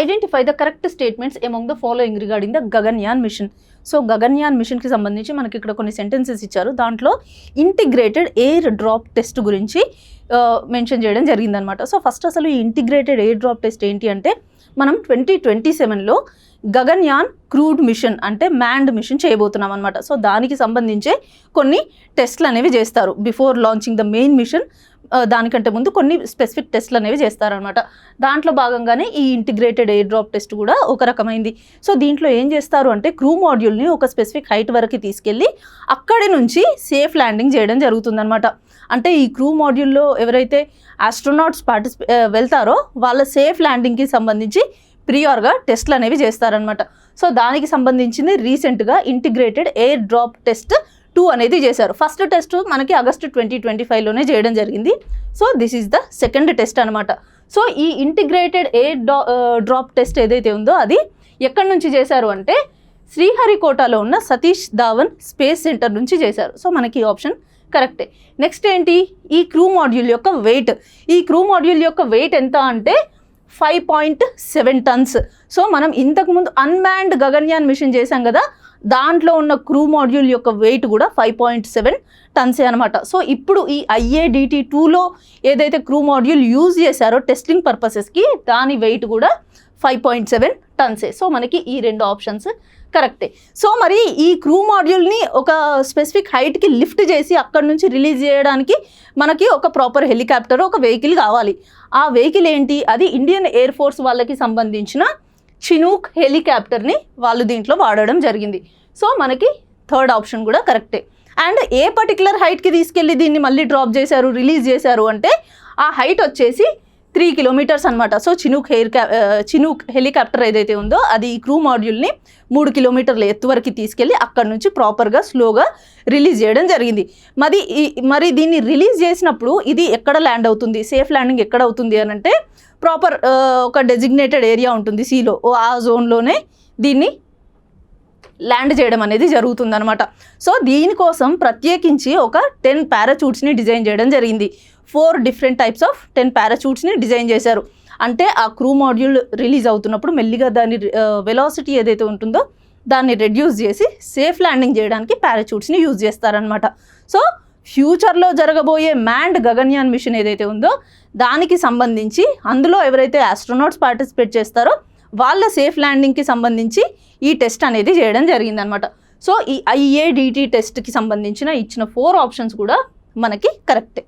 Identify the correct statements among the following regarding the Gaganyaan mission. So Gaganyaan మిషన్కి సంబంధించి మనకి ఇక్కడ కొన్ని సెంటెన్సెస్ ఇచ్చారు. దాంట్లో ఇంటిగ్రేటెడ్ ఎయిర్ డ్రాప్ టెస్ట్ గురించి మెన్షన్ చేయడం జరిగిందనమాట. సో ఫస్ట్ అసలు ఈ ఇంటిగ్రేటెడ్ ఎయిర్ డ్రాప్ టెస్ట్ ఏంటి అంటే, మనం 2027లో గగన్యాన్ క్రూడ్ మిషన్ అంటే మ్యాండ్ మిషన్ చేయబోతున్నాం అనమాట. సో దానికి సంబంధించే కొన్ని టెస్ట్లు అనేవి చేస్తారు. Before launching the main mission దానికంటే ముందు కొన్ని స్పెసిఫిక్ టెస్ట్లు అనేవి చేస్తారనమాట. దాంట్లో భాగంగానే ఈ ఇంటిగ్రేటెడ్ ఎయిర్ డ్రాప్ టెస్ట్ కూడా ఒక రకమైంది. సో దీంట్లో ఏం చేస్తారు అంటే, క్రూ మాడ్యూల్ని ఒక స్పెసిఫిక్ హైట్ వరకు తీసుకెళ్ళి అక్కడి నుంచి సేఫ్ ల్యాండింగ్ చేయడం జరుగుతుందన్నమాట. అంటే ఈ క్రూ మాడ్యూల్లో ఎవరైతే ఆస్ట్రోనాట్స్ వెళ్తారో వాళ్ళ సేఫ్ ల్యాండింగ్కి సంబంధించి ప్రియార్గా టెస్ట్లు అనేవి చేస్తారనమాట. సో దానికి సంబంధించింది రీసెంట్గా ఇంటిగ్రేటెడ్ ఎయిర్ డ్రాప్ టెస్ట్ 2 అనేది చేశారు. ఫస్ట్ టెస్ట్ మనకి ఆగస్టు 2025లోనే చేయడం జరిగింది. So this is the second test అనమాట. సో ఈ ఇంటిగ్రేటెడ్ ఎయిర్ డ్రాప్ టెస్ట్ ఏదైతే ఉందో అది ఎక్కడి నుంచి చేశారు అంటే, శ్రీహరికోటలో ఉన్న సతీష్ ధావన్ స్పేస్ సెంటర్ నుంచి చేశారు. సో మనకి ఈ ఆప్షన్ కరెక్టే. నెక్స్ట్ ఏంటి, ఈ క్రూ మాడ్యూల్ యొక్క వెయిట్. ఈ క్రూ మాడ్యూల్ యొక్క వెయిట్ ఎంత అంటే 5.7 టన్స్. సో మనం ఇంతకుముందు అన్మ్యాన్డ్ గగన్యాన్ మిషన్ చేశాం కదా, దాంట్లో ఉన్న క్రూ మాడ్యూల్ యొక్క వెయిట్ కూడా 5.7 టన్సే అనమాట. సో ఇప్పుడు ఈ IADT-2లో ఏదైతే క్రూ మాడ్యూల్ యూజ్ చేశారో టెస్టింగ్ పర్పసెస్కి, దాని వెయిట్ కూడా 5.7 టన్సే. సో మనకి ఈ 2 ఆప్షన్స్ కరెక్టే. సో మరి ఈ క్రూ మాడ్యూల్ని ఒక స్పెసిఫిక్ హైట్కి లిఫ్ట్ చేసి అక్కడి నుంచి రిలీజ్ చేయడానికి మనకి ఒక ప్రాపర్ హెలికాప్టర్, ఒక వెహికల్ కావాలి. ఆ వెహికల్ ఏంటి, అది ఇండియన్ ఎయిర్ ఫోర్స్ వాళ్ళకి సంబంధించిన చినూక్ హెలికాప్టర్ని వాళ్ళు దీంట్లో వాడడం జరిగింది. సో మనకి థర్డ్ ఆప్షన్ కూడా కరెక్టే. అండ్ ఏ పర్టికులర్ హైట్కి తీసుకెళ్ళి దీన్ని మళ్ళీ డ్రాప్ చేశారు, రిలీజ్ చేశారు అంటే, ఆ హైట్ వచ్చేసి 3 కిలోమీటర్స్ అనమాట. సో చినూక్ హెలికాప్టర్ ఏదైతే ఉందో అది ఈ క్రూ మాడ్యూల్ని 3 కిలోమీటర్ల ఎత్తు వరకు తీసుకెళ్ళి అక్కడ నుంచి ప్రాపర్గా స్లోగా రిలీజ్ చేయడం జరిగింది. మరి దీన్ని రిలీజ్ చేసినప్పుడు ఇది ఎక్కడ ల్యాండ్ అవుతుంది, సేఫ్ ల్యాండింగ్ ఎక్కడ అవుతుంది అని అంటే, ప్రాపర్ ఒక డెసిగ్నేటెడ్ ఏరియా ఉంటుంది సీలో, ఆ జోన్లోనే దీన్ని ల్యాండ్ చేయడం అనేది జరుగుతుందనమాట. సో దీనికోసం ప్రత్యేకించి ఒక 10 పారాచూట్స్ని డిజైన్ చేయడం జరిగింది. 4 డిఫరెంట్ టైప్స్ ఆఫ్ 10 పారాచూట్స్ని డిజైన్ చేశారు. అంటే ఆ క్రూ మాడ్యూల్ రిలీజ్ అవుతున్నప్పుడు మెల్లిగా దాని వెలాసిటీ ఏదైతే ఉంటుందో దాన్ని రెడ్యూస్ చేసి సేఫ్ ల్యాండింగ్ చేయడానికి పారాచూట్స్ని యూజ్ చేస్తారనమాట. సో ఫ్యూచర్లో జరగబోయే మ్యాండ్ గగన్యాన్ మిషన్ ఏదైతే ఉందో దానికి సంబంధించి అందులో ఎవరైతే ఆస్ట్రోనాట్స్ పార్టిసిపేట్ చేస్తారో వాళ్ళ సేఫ్ ల్యాండింగ్కి సంబంధించి ఈ టెస్ట్ అనేది చేయడం జరిగిందనమాట. సో ఈ IADT టెస్ట్కి సంబంధించిన ఇచ్చిన 4 ఆప్షన్స్ కూడా మనకి కరెక్టే.